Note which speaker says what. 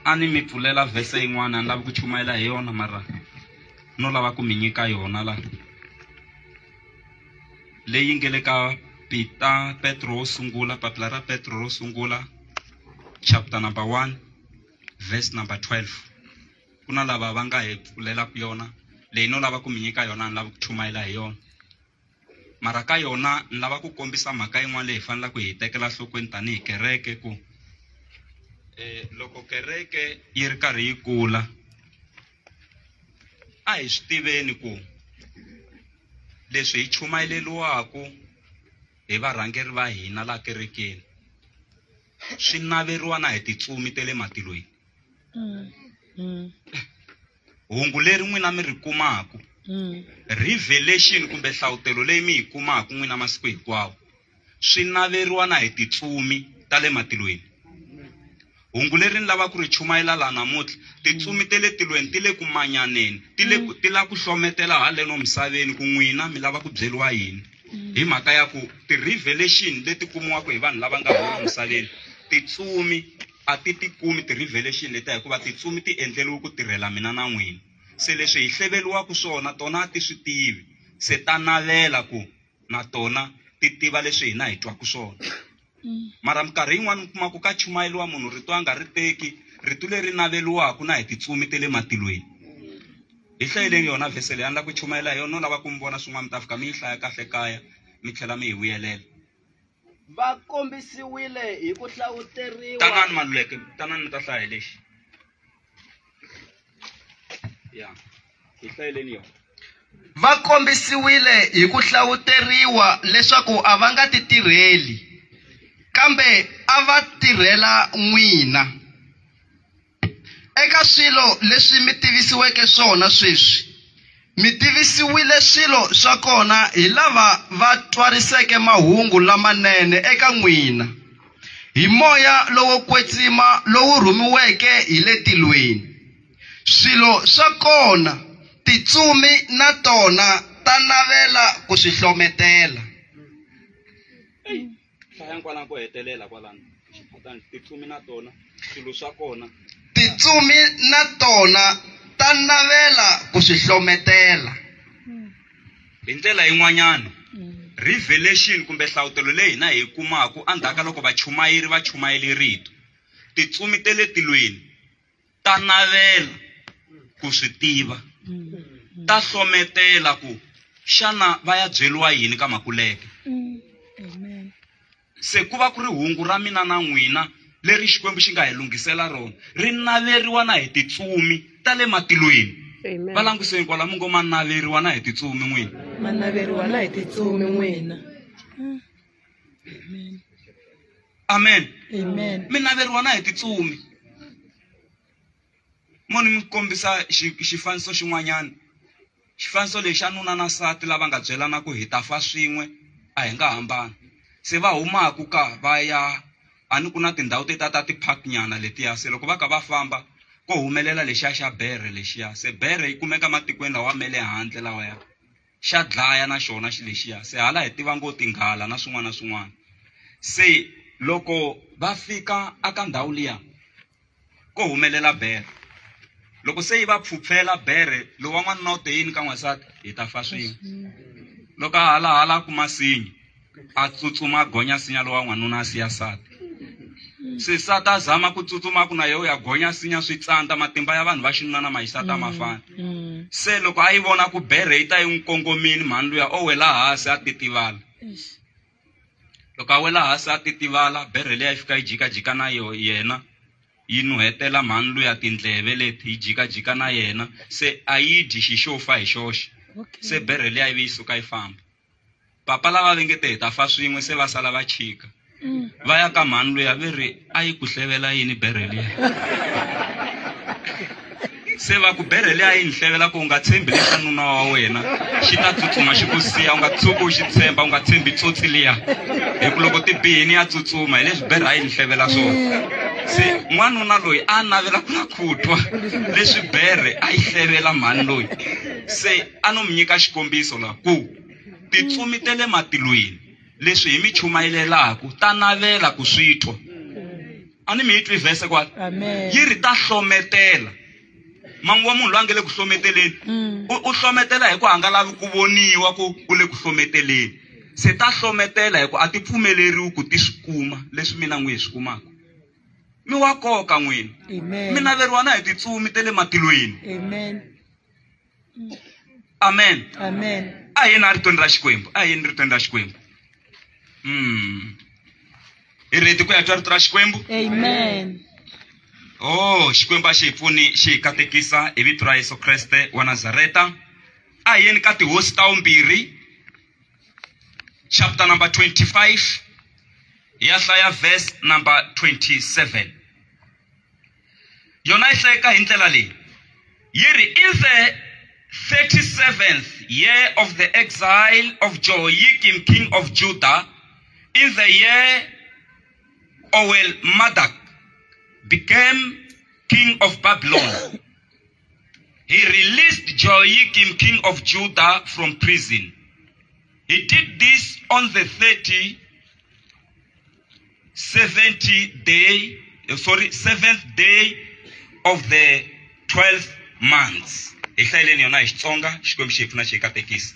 Speaker 1: ani mi pfulela verse yin'wana ni lava ku chumayela hi yona mara no lava ku mi nyika yona la leyi nge le ka Petro ro sungula papila ra Petro ro sungula chapter number 1 verse number 12 ku na lava va nga hi pfulela ku yona leyi no lava ku mi nyika yona ni lava ku chumayela hi yona mara ka yona ni lava ku kombisa mhaka yin'wana leyi hi fanela ku hi tekela nhlokweni tanihi kereke ku loko kereke yi ri karhi yi kula a hi swi tiveni ku leswi hi chumayeleliwaku hi varhangeri va hina la kerekeni swi naveriwa na hi titsumi tele matilweni hungu leri n'wina mi ri kumaku revelation kumbe nhlawutelo leyi mi yi kumaku n'wina masiku hinkwawo swi naveriwa na hi titsumi tale matilweni hungu leri ni lava ku ri chumayela la namuntlha titsumi tele tilweni ti le ku manyaneni ti la ku hlometela haleno misaveni ku n'wina mi lava ku byeliwa yini hi mhaka ya ku ti-revelation leti kumiwaka hi vanhu lava nga huma misaveni titsumi a ti tikumi ti-revelation leti hikuva titsumi ti endleliwe ku tirhela mina na n'wina se leswi hi hleveliwaka swona tona ti swi tivi se ta navela ku na tona ti tiva leswi hina hi twaku swona mara minkarhi yin'wana mi kuma ku ka chumayeliwa munhu rito a nga ri teki rito leri naveliwaku na hi titsumi tele matilweni hi hlayeleni yona vhese leyi a ni lava ku chumayela hi yona no lava ku mi vona swin'wana mi ta fika mi yi hlaya kahle kaya mi tlhela mi hi vuyelela
Speaker 2: va kombisiwile hi ku hlawuteriwa
Speaker 1: tanani Maluleke tanani mi ta hlaya lexi ya hi hlayeleni yona
Speaker 2: va kombisiwile hi ku hlawuteriwa leswaku a va nga ti tirheli kambe a va tirhela n'wina eka swilo leswi mi tivisiweke swona sweswi mi tivisiwile swilo swa kona hi lava va twariseke mahungu lamanene eka n'wina hi moya lowo kwetsima lowu rhumiweke hi le tilweni swilo swa kona titsumi na tona ta navela ku swi hlometela
Speaker 1: kwalano ku hetelela kwalano titsumi na tona swilo swa kona
Speaker 2: titsumi na tona ta navela ku swi hlometela
Speaker 1: hi ndlela yin'wanyana revelation kumbe nhlawutelo leyi hina hi kumaku andhaka loko vachumayeri va chumayeli rito titsumi tele tilweni ta navela ku swi tiva ta hlometela ku xana va ya byeliwa yini ka makuleke se ku va ku ri hungu ra mina na n'wina leri Xikwembu xi nga hi lunghisela rona ri naveriwa na hi titsumi ta le matilweni va languseni kwalamu ngo ma naveriwa na hi titsumi n'wina
Speaker 3: ma naveriwa na hi titsumi n'wina
Speaker 1: amen
Speaker 3: amen
Speaker 1: mi naveriwa na hi titsumi moni mi kombisa xifaniso xin'wanyana xifaniso lexi xa nuna na nsati lava nga byelana ku hi ta fa swin'we a hi nga hambana se va humaku ka va ya a ni ku na tindhawu ti ta ti-park nyana letiya se loko va ka va famba ko humelela lexiya xa bere lexiya se bere yi kumeka matikweni lawa me le handle lawaya xa dlaya na xona lexiya se hala hi tiva ngo tinghala na swin'wana na swin'wana se loko va fika aka ndhawu liya ko humelela bere loko se yi va pfupfela bere lowu wan'wana u te yini ka n'wansati hi ta fa swin'we loko a hala kuma sinyi a tsutsuma gonya sinya lowa n'wanuna a siya sati se sati a zama ku tsutsuma ku na yeho ya gonya sinya swi tsandza matimba ya vanhu va xinuna na maxisati a mafana se loko a yi vona ku bere yi ta yi n'wi kongomini mhani luya o wela hansi a titivala loko a wela hansi a titivala bere leyi yi fika yi jikajika na yena yi nuhetela mhani luya tindleve leti yi jikajika na yena se a yi dyi xixofa hi xoxe se bere leyi yi vi yi suka yi famba papa lava vengete hi ta fa swin'we se va sala va chika va ya ka mhani luya ve ri a yi ku hlevela yini bere leyi se va ku bere leyi a yi ni hlevela ku u nga tshembi leswa nuna wa wena xi ta tsutsuma xi ku siya u nga tshuki u xi tshemba u nga tshembi tsotsi liya hi ku loko ti bihini ya tsutsuma hi leswi bere a yi ni hlevela swona se n'wanuna loyi a navela ku na ku twa leswi bere a yi hlevela mhani loyi se a no mi nyika xikombiso laha ku titsumi tele matilweni leswi hi mi chumayelelaku ta navela ku swi twa ani mi twi verse kwala
Speaker 3: Amen.
Speaker 1: yi ri ta hlometela manguva munhu loyi a nga le ku hlometeleni u hlometela hi ku a nga lavi ku voniwa ku u le ku hlometeleni se ta hlometela hi ku a ti pfumeleriwi ku ti swi kuma leswi mina n'wi hi swi kumaka mi wa koka n'wina
Speaker 3: Amen.
Speaker 1: mi naveriwa na hi titsumi te le matilweni
Speaker 3: Amen.
Speaker 1: amen
Speaker 3: Amen.
Speaker 1: a hi na ritweni ra Xikwembu a hi ni ritweni ra Xikwembu hi reti ku ya twa rito ra Xikwembu
Speaker 3: Amen.
Speaker 1: Xikwembu a xi hi pfuni xi hi katekisa hi vito ra Yesu Kreste wa Nazareta a hi yeni ka tihosi ta vumbirhi chapter number 25 ya hlaya verse number 27 yona yi hlayeka hi ndlela leyi yi ri in the 37th year of the exile of Jehoiakim king of Judah, in the year Madak became king of Babylon, he released Jehoiakim king of Judah from prison. He did this on the 7th day of the 12th month. Ixhayeleni yona hi Xitsonga Xikwembu xi hi pfuna xi hi katekisa.